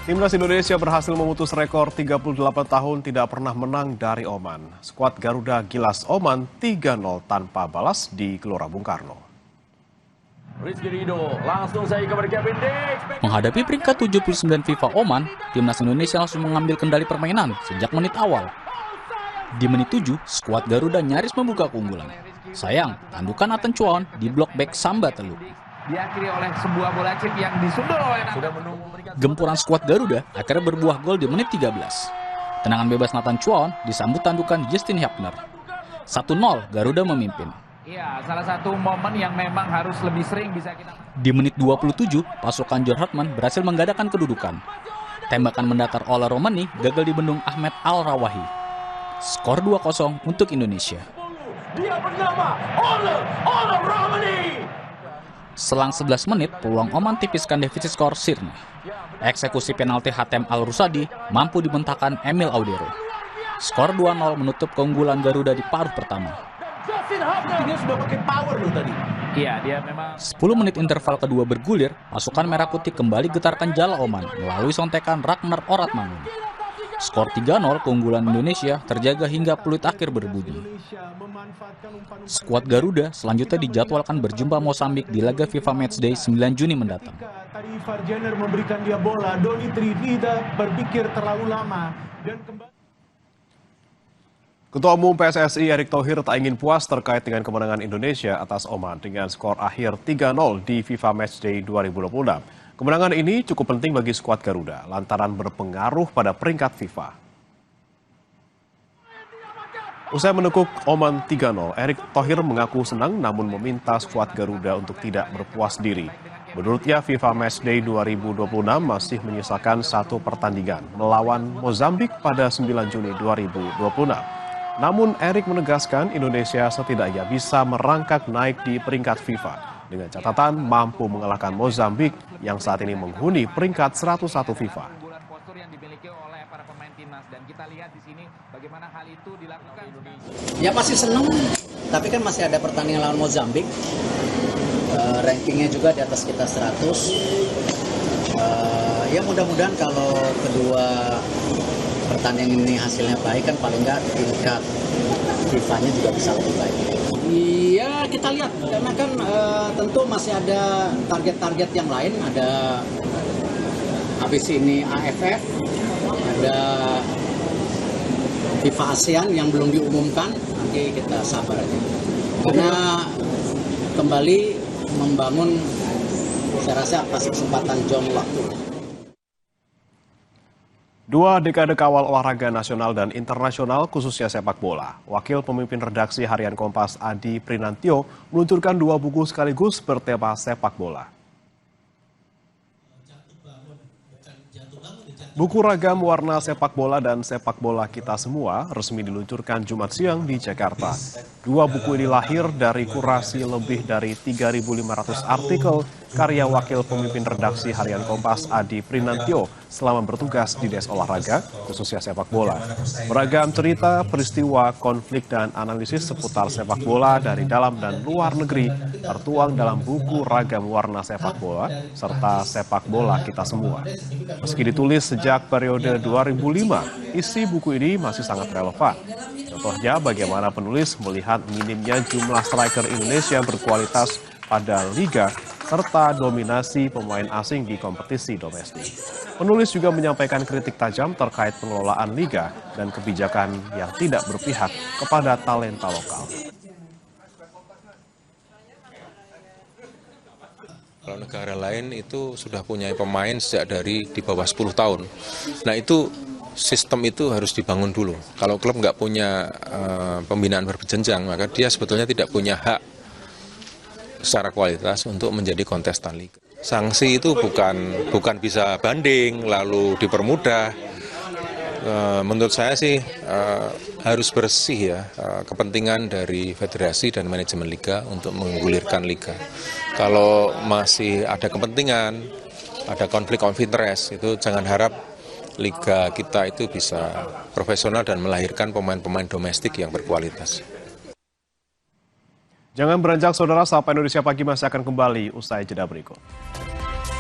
Timnas Indonesia berhasil memutus rekor 38 tahun tidak pernah menang dari Oman. Skuad Garuda gilas Oman 3-0 tanpa balas di Gelora Bung Karno. Menghadapi peringkat 79 FIFA Oman, Timnas Indonesia langsung mengambil kendali permainan sejak menit awal. Di menit 7, skuad Garuda nyaris membuka keunggulan. Sayang, tandukan Athen Chuaon di blok bek Samba Teluk. Diakhiri oleh sebuah bola chip yang disundul oleh Gempuran skuad Garuda akhirnya berbuah gol di menit 13. Tendangan bebas Nathan Chuaon disambut tandukan Justin Hapner. 1-0 Garuda memimpin. Iya, salah satu momen yang memang harus lebih sering bisa kita. Di menit 27, pasukan John Hartman berhasil menggadaikan kedudukan. Tembakan mendatar oleh Romani gagal dibendung Ahmed Al-Rawahi. Skor 2-0 untuk Indonesia. Dia bernama Ola Romani. Selang 11 menit, peluang Oman tipiskan defisit skor sirna. Eksekusi penalti Hatem Al-Rusadi mampu dibentangkan Emil Audero. Skor 2-0 menutup keunggulan Garuda di paruh pertama. Dia sudah pakai power loh tadi. Iya, dia memang 10 menit interval kedua bergulir, pasukan Merah Putih kembali getarkan jala Oman melalui sontekan Ragnar Oratmangun. Skor 3-0 keunggulan Indonesia terjaga hingga peluit akhir berbunyi. Skuad Garuda selanjutnya dijadwalkan berjumpa Mozambik di laga FIFA Matchday 9 Juni mendatang. Tadi Farjaner memberikan dia bola, Doni Trinida berpikir terlalu lama dan kembali. Ketua Umum PSSI Erick Thohir tak ingin puas terkait dengan kemenangan Indonesia atas Oman dengan skor akhir 3-0 di FIFA Matchday 2026. Kemenangan ini cukup penting bagi skuad Garuda lantaran berpengaruh pada peringkat FIFA. Usai menekuk Oman 3-0, Erick Thohir mengaku senang namun meminta skuad Garuda untuk tidak berpuas diri. Menurutnya FIFA Matchday 2026 masih menyisakan satu pertandingan melawan Mozambik pada 9 Juni 2026. Namun Erick menegaskan Indonesia setidaknya bisa merangkak naik di peringkat FIFA dengan catatan mampu mengalahkan Mozambik yang saat ini menghuni peringkat 101 FIFA. postur yang dimiliki oleh para pemain timnas dan kita lihat di sini bagaimana hal itu dilakukan. Ya pasti senang, tapi kan masih ada pertandingan lawan Mozambik. Rankingnya juga di atas kita 100. Ya mudah-mudahan kalau kedua pertandingan ini hasilnya baik kan paling nggak tingkat FIFA-nya juga bisa lebih baik. Iya kita lihat karena kan tentu masih ada target-target yang lain, ada habis ini AFF, ada FIFA ASEAN yang belum diumumkan, nanti kita sabar aja. Karena kembali membangun saya rasa pas kesempatan jom waktu. 2 dekade kawal olahraga nasional dan internasional khususnya sepak bola. Wakil pemimpin redaksi Harian Kompas Adi Prinantio meluncurkan 2 buku sekaligus bertema sepak bola. Buku ragam warna sepak bola dan sepak bola kita semua resmi diluncurkan Jumat siang di Jakarta. 2 buku ini lahir dari kurasi lebih dari 3.500 artikel karya wakil pemimpin redaksi Harian Kompas Adi Prinantio selama bertugas di Des Olahraga, khususnya sepak bola. Beragam cerita, peristiwa, konflik, dan analisis seputar sepak bola dari dalam dan luar negeri tertuang dalam buku ragam warna sepak bola serta sepak bola kita semua. Meski ditulis sejak periode 2005, isi buku ini masih sangat relevan. Contohnya bagaimana penulis melihat minimnya jumlah striker Indonesia berkualitas pada liga serta dominasi pemain asing di kompetisi domestik. Penulis juga menyampaikan kritik tajam terkait pengelolaan liga dan kebijakan yang tidak berpihak kepada talenta lokal. Kalau negara lain itu sudah punya pemain sejak dari di bawah 10 tahun. Nah itu sistem itu harus dibangun dulu. Kalau klub nggak punya pembinaan berjenjang, maka dia sebetulnya tidak punya hak secara kualitas untuk menjadi kontestan liga. Sanksi itu bukan bisa banding lalu dipermudah. Menurut saya sih harus bersih ya kepentingan dari federasi dan manajemen liga untuk menggulirkan liga. Kalau masih ada kepentingan, ada konflik of interest, itu jangan harap liga kita itu bisa profesional dan melahirkan pemain-pemain domestik yang berkualitas. Jangan beranjak saudara, Sapa Indonesia Pagi masih akan kembali usai jeda berikut.